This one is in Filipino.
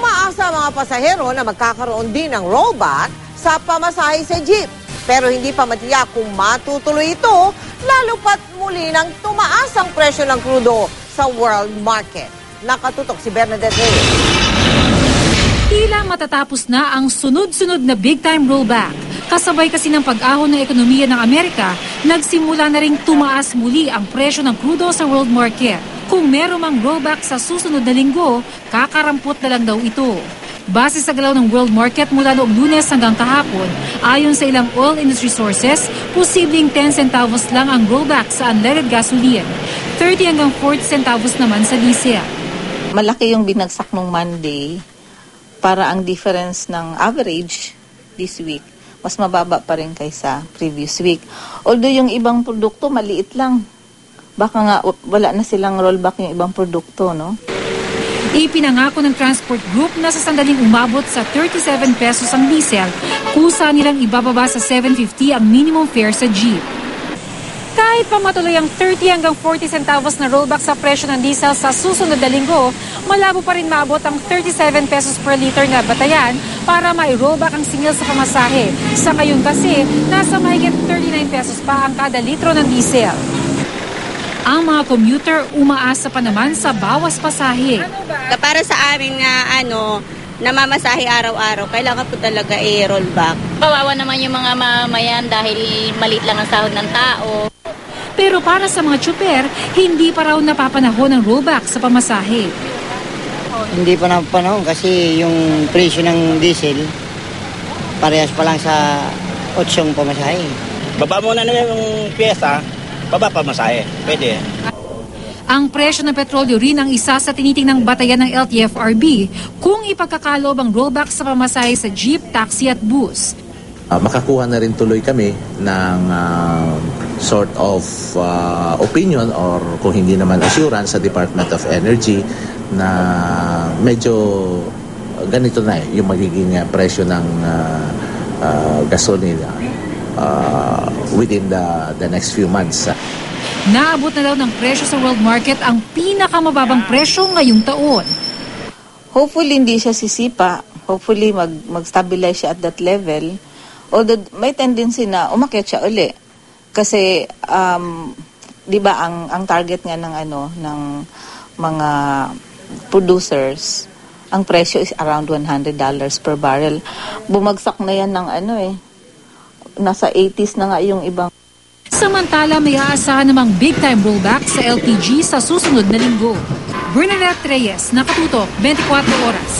Umaasa ang mga pasahero na magkakaroon din ng rollback sa pamasahe sa jeep. Pero hindi pa matiyak kung matutuloy ito, lalo pat muli nang tumaas ang presyo ng krudo sa world market. Nakatutok si Bernadette Reyes. Tila matatapos na ang sunod-sunod na big-time rollback. Kasabay kasi ng pag-ahon ng ekonomiya ng Amerika, nagsimula na ring tumaas muli ang presyo ng krudo sa world market. Kung meron mang rollback sa susunod na linggo, kakarampot na lang daw ito. Base sa galaw ng world market mula noong Lunes hanggang kahapon, ayon sa ilang oil industry sources, posibleng 10 centavos lang ang rollback sa unleaded gasoline, 30 hanggang 40 centavos naman sa diesel. Malaki yung binagsak nung Monday para ang difference ng average this week mas mababa pa rin kaysa previous week. Although yung ibang produkto maliit lang. Baka nga wala na silang rollback yung ibang produkto, no? Ipinangako ng Transport Group na sa sandaling umabot sa 37 pesos ang diesel, kusa nilang ibababa sa 7.50 ang minimum fare sa jeep. Kahit pa matuloy ang 30 hanggang 40 centavos na rollback sa presyo ng diesel sa susunod na linggo, malabo pa rin maabot ang 37 pesos per liter na batayan para mai-rollback ang singil sa pamasahe. Sa ngayon kasi, nasa mahigit 39 pesos pa ang kada litro ng diesel. Ang mga commuter umaasa pa naman sa bawas pasahe. Para sa amin nga namamasahe araw-araw, kailangan po talaga i-rollback. Kawawa naman yung mga mamayan dahil maliit lang ang sahod ng tao. Pero para sa mga tsuper, hindi pa raw napapanahon ang rollback sa pamasahe. Hindi pa napanahon kasi yung presyo ng diesel parehas pa lang sa 8 pamasahe. Baba muna na yung pyesa, baba pamasahe. Pwede. Ang presyo ng petrolyo rin ang isa sa tinitingnang batayan ng LTFRB kung ipagkakalob ang rollback sa pamasahe sa jeep, taxi at bus. Makakuha na rin tuloy kami ng sort of opinion or kung hindi naman assurance sa Department of Energy na medyo ganito na yung magiging presyo ng gasolina within the next few months. Naabot na daw ng presyo sa world market ang pinakamababang presyo ngayong taon. Hopefully hindi siya sisipa. Hopefully mag-stabilize siya at that level. Although may tendency na umakyat siya uli. Kasi 'di ba ang target nga ng mga producers, ang presyo is around $100 per barrel. Bumagsak na yan ng nasa 80s na nga yung ibang. Samantala, may aasahan namang big-time rollback sa LPG sa susunod na linggo. Bernadette Reyes, Nakatutok, 24 Oras.